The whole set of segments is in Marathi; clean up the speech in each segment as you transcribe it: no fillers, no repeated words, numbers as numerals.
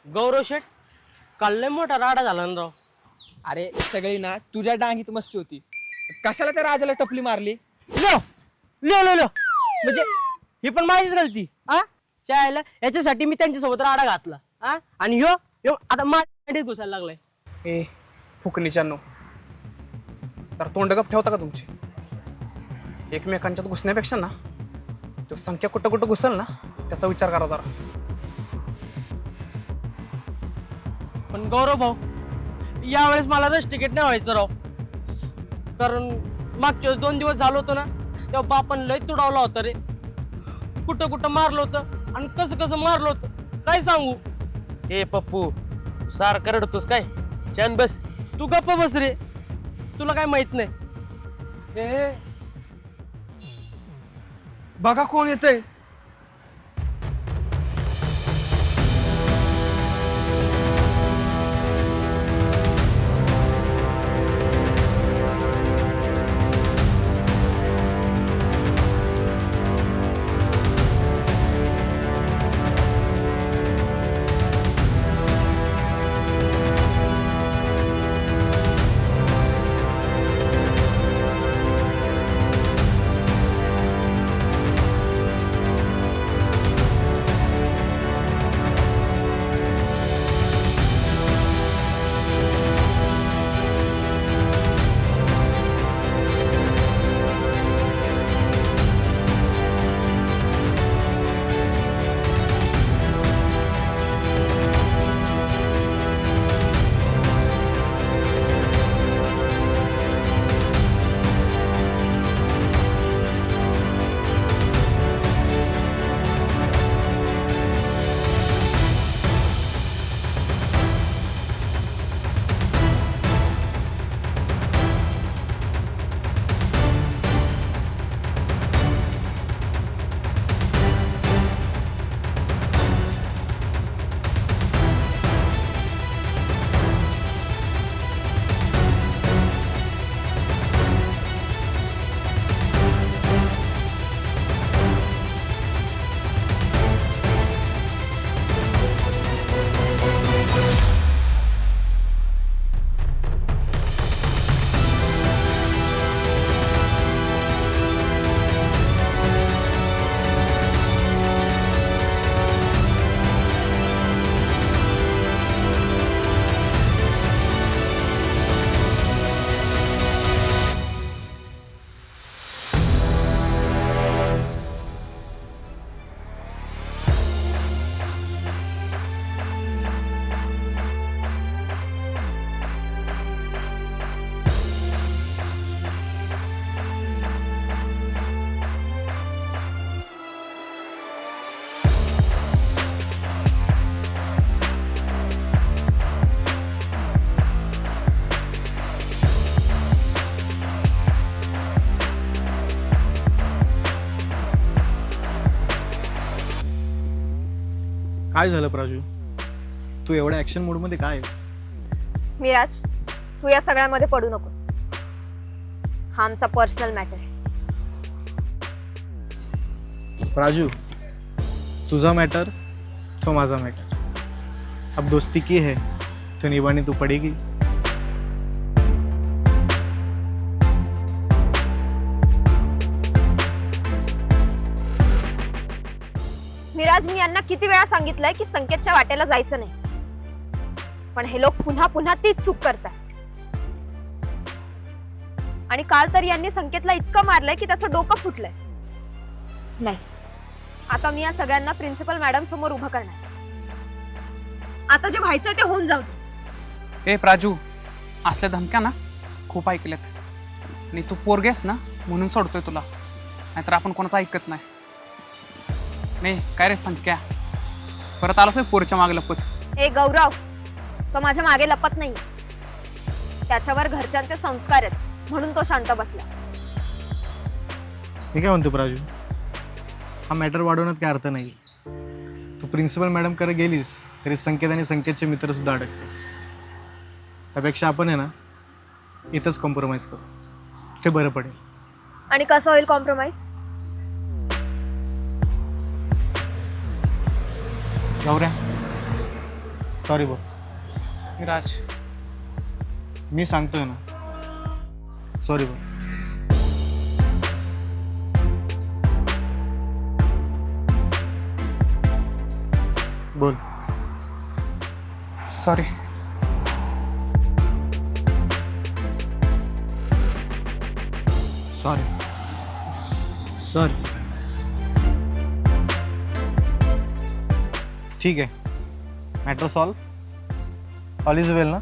गौरव शेठ काल लय मोठा राडा झाला ना राव. अरे सगळी ना तुझ्या डांगीत मस्ती होती. कशाला त्या राजाला टपली मारली? लो लो लो लो म्हणजे ही पण माझीच गलती हा चायला याच्यासाठी मी त्यांच्यासोबत राडा घातला हा आणि ह्यो ह्यो आता माझ्या घुसायला लागलाय. ए फुकणीच्यानो तर तोंड गप ठेवता का तुमची? एकमेकांच्यात घुसण्यापेक्षा ना तो संख्या कुठं कुठं घुसल ना त्याचा विचार करा जरा. पण गौरव भाऊ यावेळेस मला रश तिकीट नाही व्हायचं राव. कारण मागच्या वेळेस 2 दिवस झालो होतो ना तेव्हा बापन लय तुडावला होता रे. कुठं कुठं मारलं होतं आणि कसं कसं मारलं होतं काय सांगू. ए पप्पू सारखं रडतोस काय? शान बस तू गप्प बस रे. तुला काय माहित नाही. ए बघा कोण येतंय. काय झालं प्राजू? तू एवढ्या ऍक्शन मूड मध्ये काय आहेस? मिराज तू या सगळ्यामध्ये पडू नकोस. हा आमचा पर्सनल मॅटर आहे. प्राजू तुझा मॅटर तो माझा मॅटर. अब दोस्ती की है तो निभानी तो पडेगी. मिराज मी यांना किती वेळा सांगितलंय की संकेतच्या वाटेला जायचं नाही, पण हे लोक पुन्हा पुन्हा तीच चूक करतात. आणि काल तर यांनी संकेतला इतकं मारलंय की त्याचं डोकं फुटलंय. नाही आता मी या सगळ्यांना प्रिन्सिपल मॅडम समोर उभं करणार. आता जे व्हायचंय ते होऊन जाऊ दे. ए प्राजू असल्या धमक्या ना खूप ऐकल्यात आणि तू पोरगेस ना म्हणून सोडतोय तुला, नाहीतर आपण कोणाचं ऐकत नाही. नाही काय रे संख्या परत आलास पोरच्या मागे लपत. ए गौरव तो माझ्या मागे लपत नाही. त्याच्यावर घरच्यांचे संस्कार आहेत म्हणून तो शांत बसला. मी काय म्हणतो प्राजू, हा मॅटर वाढवण्यात काय अर्थ नाही. तू प्रिन्सिपल मॅडम कडे गेलीस तरी संकेत आणि संकेतचे मित्र सुद्धा अडकते. त्यापेक्षा आपण आहे ना इथंच कॉम्प्रोमाइज करू, ते बरं पडेल. आणि कसं होईल कॉम्प्रोमाइज? गौऱ्या सॉरी बोल. विराज, मी सांगतोय ना, सॉरी बोल. बोल. सॉरी. सॉरी. सॉरी. ठीक आहे, मॅटर सॉल्व. ऑल इज वेल ना.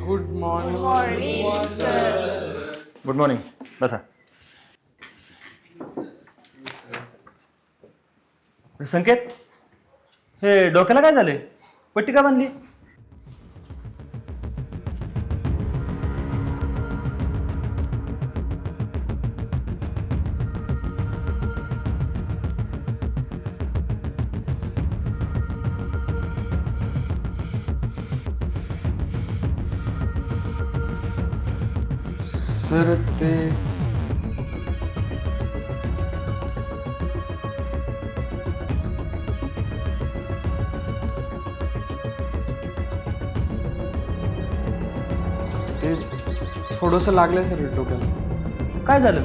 Good morning. Good morning. बसा. संकेत, हे डोक्याला काय झाले? पट्टी का बांधली? सर ते थोडंसं लागलंय सर डोक्याला. काय झालं?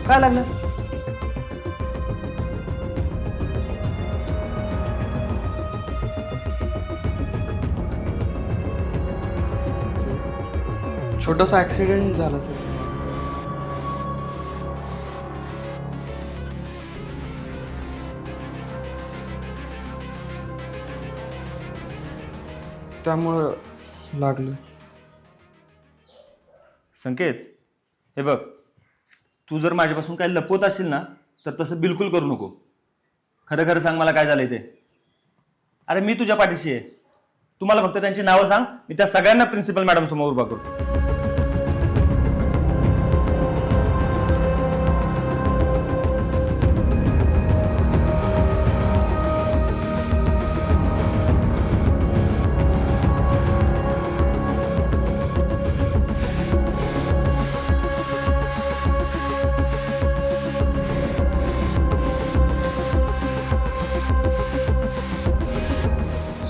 काय लागलं? छोटासा ऍक्सिडेंट झाला सर. त्यामुळं लागलं. संकेत, हे बघ, तू जर माझ्यापासून काही लपवत असेल ना तर तसं बिलकुल करू नको. खरं खरं सांग मला काय झालंय ते. अरे मी तुझ्या पाठीशी आहे. तुम्हाला फक्त त्यांची नावं सांग, मी त्या सगळ्यांना प्रिन्सिपल मॅडम समोर उभा करतो.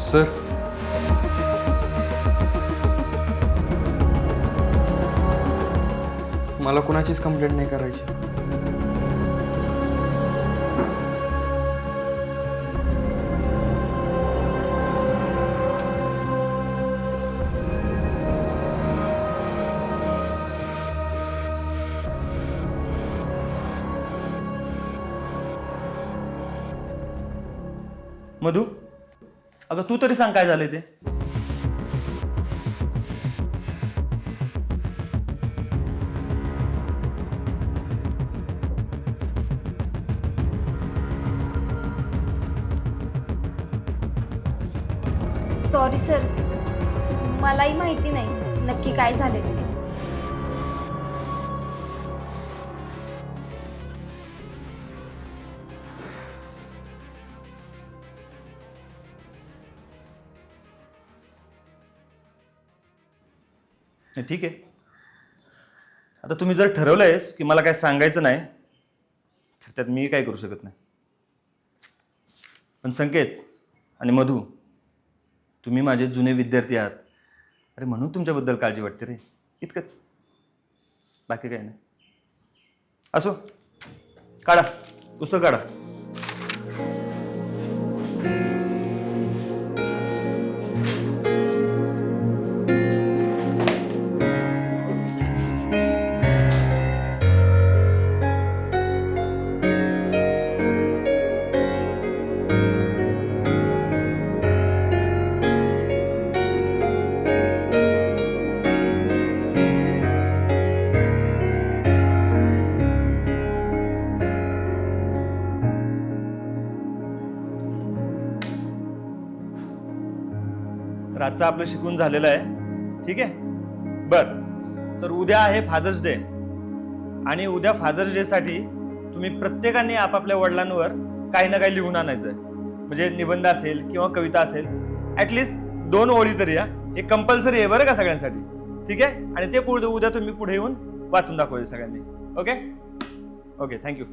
सर, मला कुणाचीच कंप्लेंट नाही करायची. मधू, अगं तू तरी सांग काय झालंय ते. सॉरी सर, मलाही माहिती नाही नक्की काय झाले ते. नाही, ठीक आहे. आता तुम्ही जर ठरवलंयस की मला काय सांगायचं नाही तर त्यात मी काय करू शकत नाही. पण संकेत आणि मधू, तुम्ही माझे जुने विद्यार्थी आहात. अरे म्हणून तुमच्याबद्दल काळजी वाटते रे, इतकंच, बाकी काय नाही. असो, काढा पुस्तक काढा. आजचं आपलं शिकून झालेलं आहे. ठीक आहे, बर. तर उद्या आहे फादर्स डे, आणि उद्या फादर्स डे साठी तुम्ही प्रत्येकाने आपापल्या वडिलांवर काही ना काही लिहून आणायचं आहे. म्हणजे निबंध असेल किंवा कविता असेल, ॲटलिस्ट 2 ओळी तरी. हे कंपल्सरी आहे बरं का सगळ्यांसाठी. ठीक आहे, आणि ते उद्या तुम्ही पुढे येऊन वाचून दाखवायचे सगळ्यांनी. Okay okay, thank you.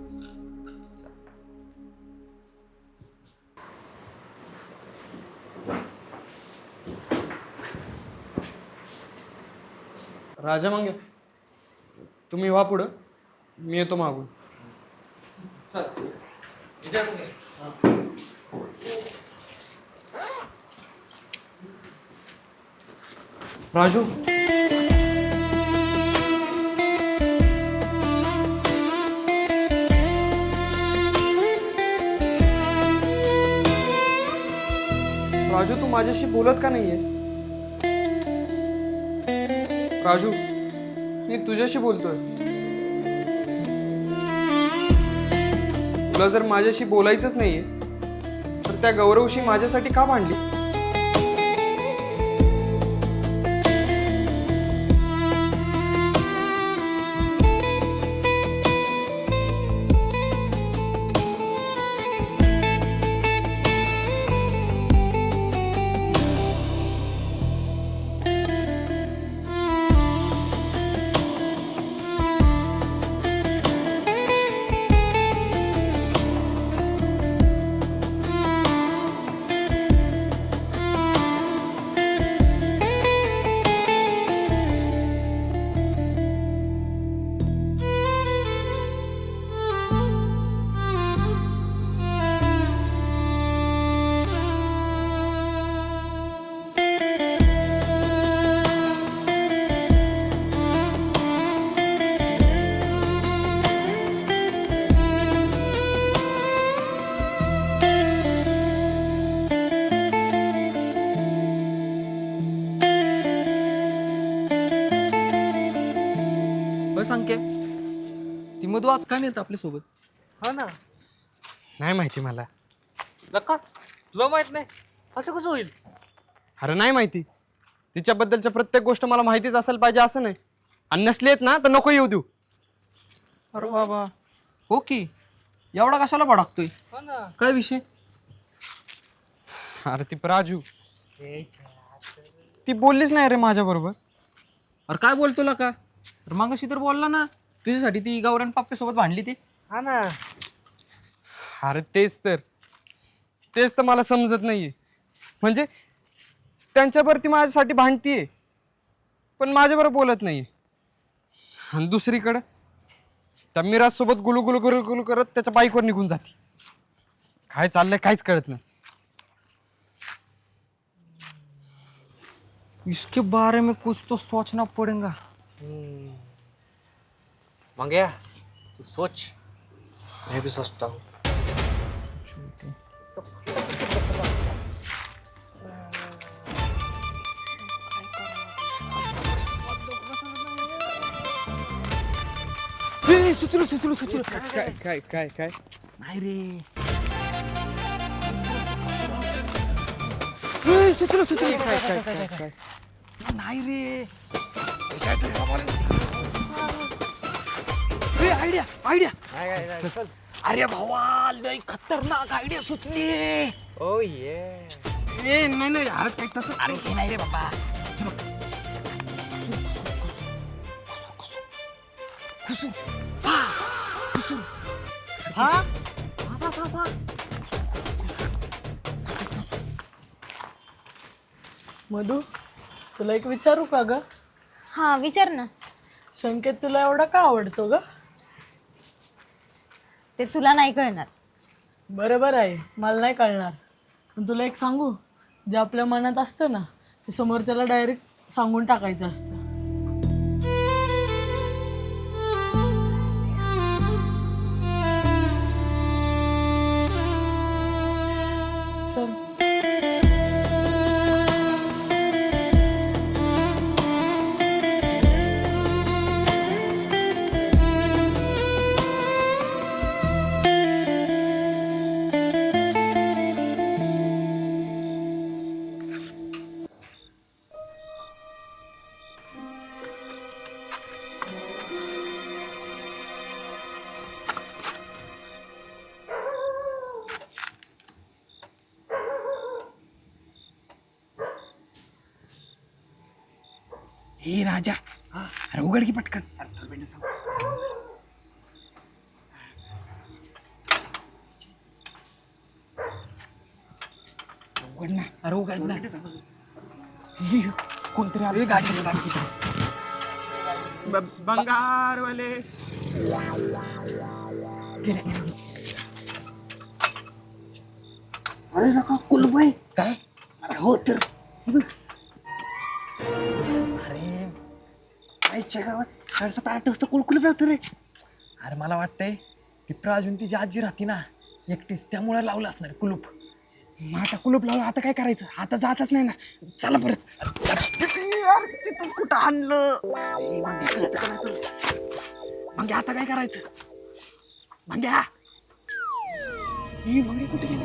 राजा मंगे, तुम्ही व्हा पुढं, मी येतो मागून. राजू, राजू तू माझ्याशी बोलत का नाहीयेस? राजू, मी तुझ्याशी बोलतोय. तुला जर माझ्याशी बोलायचंच नाहीये तर त्या गौरवशी माझ्यासाठी का भांडलीस? सांगते ती मधू आज का नाही येत आपल्यासोबत? हा ना, नाही माहिती मला. नका, तुला माहित नाही असं कसं होईल? अरे नाही माहिती. तिच्याबद्दलच्या प्रत्येक गोष्ट मला माहितीच असेल पाहिजे असं नाही. आणि नसली आहेत ना तर नको येऊ देऊ. अरे बाबा, हो की, एवढा कशाला भडकतोय? हा ना. काय विषय? अरे ती राजू, ती बोललीच नाही रे माझ्या बरोबर. अरे काय बोलतो का? अरे मगाशी तर बोलला ना, तुझ्यासाठी ती गौरव पप्प्यासोबत भांडली ती. हा ना. अरे तेच तर मला समजत नाहीये. म्हणजे त्यांच्यावरती माझ्यासाठी भांडतीये पण माझ्याबरोबर बोलत नाहीये. आणि दुसरीकडं त्या मिराजसोबत गुलू गुलू करत त्याच्या बाईकवर निघून जाते. काय चाललंय काहीच कळत नाही. इसके बारे में कुछ तो सोचना पड़ेगा. मंग्या, तू सोच, मैं भी सोचता हूँ. सुचलो. काय नाही रे. सुचलो. काय नाही रे. आयडिया. अरे भावा, लय खतरनाक आयडिया सुचली. ओ ये. ए नाही यार, काही तसं. अरे हे नाही रे बाबा. मधू, तुला एक विचारू का ग? हा विचार ना. संकेत तुला एवढा का आवडतो ग? ते तुला नाही कळणार. बरोबर आहे, मला नाही कळणार. पण तुला एक सांगू, जे आपल्या मनात असतं ना ते समोरच्याला डायरेक्ट सांगून टाकायचं असतं. चल. हे राजा अरे उघड की पटकन. उघड ना, अरे उघड ना. हे, कोणतरी आले गाडी. बंगारवाले अरे नका कुलबाई काय. अरे हो तर अरे आईच्या गावात 7:30-8 वाजता कुलकुल राहतो रे. अरे मला वाटतंय ती प्राजून तिची आजी राहते ना एकटीच, त्यामुळे लावलं असणार कुलूप. मग आता कुलूप लावलं, आता काय करायचं? आता जातच नाही ना. चला परत. तिथंच कुठं आणलं मग आता काय करायचं? भांग्या ही भंगी कुठे गेली?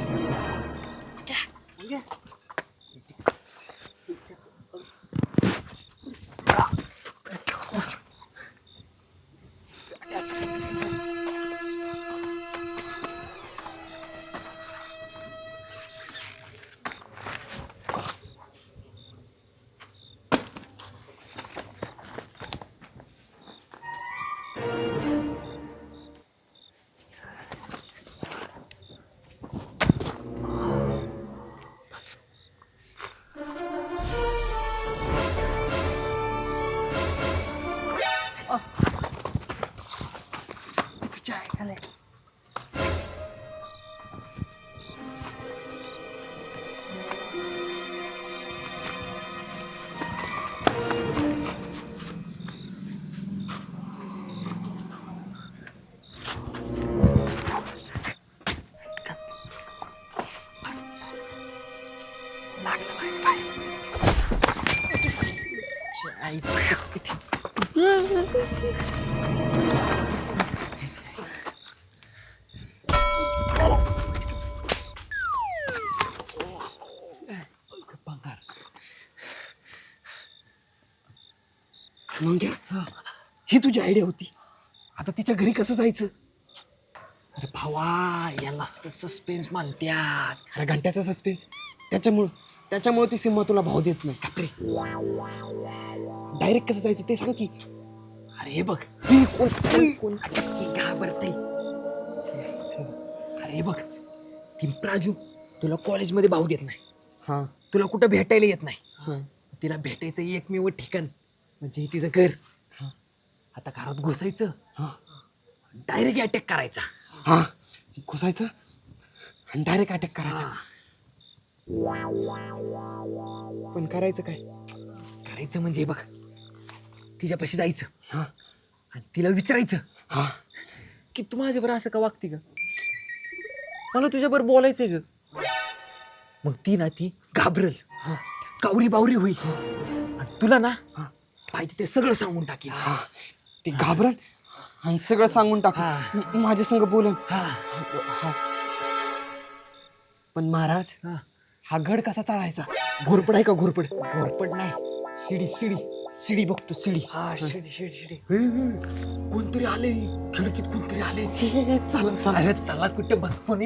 म्हणजे ही तुझी आयडिया होती. आता तिच्या घरी कसं जायचं? अरे भावा, यालाच तर सस्पेन्स म्हणत्यात. अरे घंट्याचा सस्पेन्स. त्याच्यामुळं ती सिम्मा तुला भाव देत नाही. कापरे, डायरेक्ट कसं जायचं ते सांग की. अरे हे बघ, कोण घाबरतय. अरे हे बघ, ती प्राजू तुला कॉलेजमध्ये भाव देत नाही. हा, तुला कुठं भेटायला येत नाही. तिला भेटायचं एकमेव ठिकाण म्हणजे तिचं घर. आता घरात घुसायचं, डायरेक्ट अटॅक करायचा. हा, घुसायचं आणि डायरेक्ट अटॅक करायचा. पण करायचं काय? करायचं म्हणजे बघ, तिच्यापाशी जायचं आणि तिला विचारायचं की तू माझ्याबरोबर असं का वागते ग? मला तुझ्याबरोबर बोलायचंय ग. मग ती घाबरल, कावरी बावरी होईल आणि तुला ना पाहिजे ते सगळं सांगून टाकेल. ती घाबरल आणि सगळं सांगून टाक, माझ्या संग बोलन. पण महाराज, हा गड कसा चढायचा? घोरपड आहे का? घोरपड नाही, शिडी बघतो. शिडी. शिडी. कोणतरी आले खिडकीत, कोणतरी आले. चला. अरे चला, कुठे बघ पण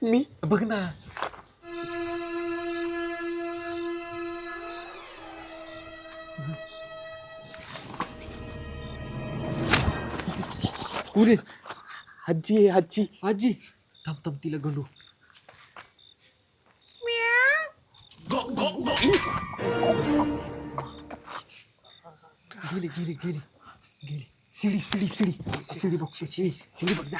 मी बघ ना. पुरे आजी थांब तिला गंडू. गेली. शिडी बघ, शिडी बघ जा.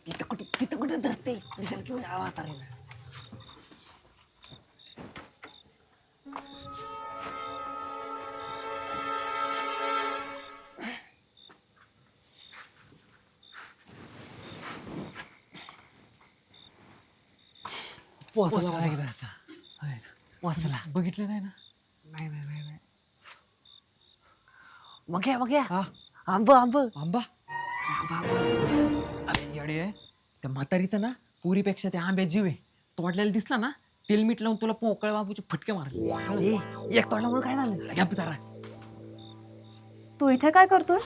तिथं कुठे धरते दिसेल किंवा म्हातारीला. पोचला एकदा आता. वाचला बघितलं नाही ना. नाही नाही नाही नाही. मग या आंब आंब आंबा येडे आहे त्या म्हातारीचं ना पुरीपेक्षा त्या आंब्यात जीव आहे. तो वाटलेला दिसला ना तेल मीठ लावून तुला पोकळ बांबूचे फटके मारले. एक तोंडामुळे काय झालं? तू इथे काय करतोय?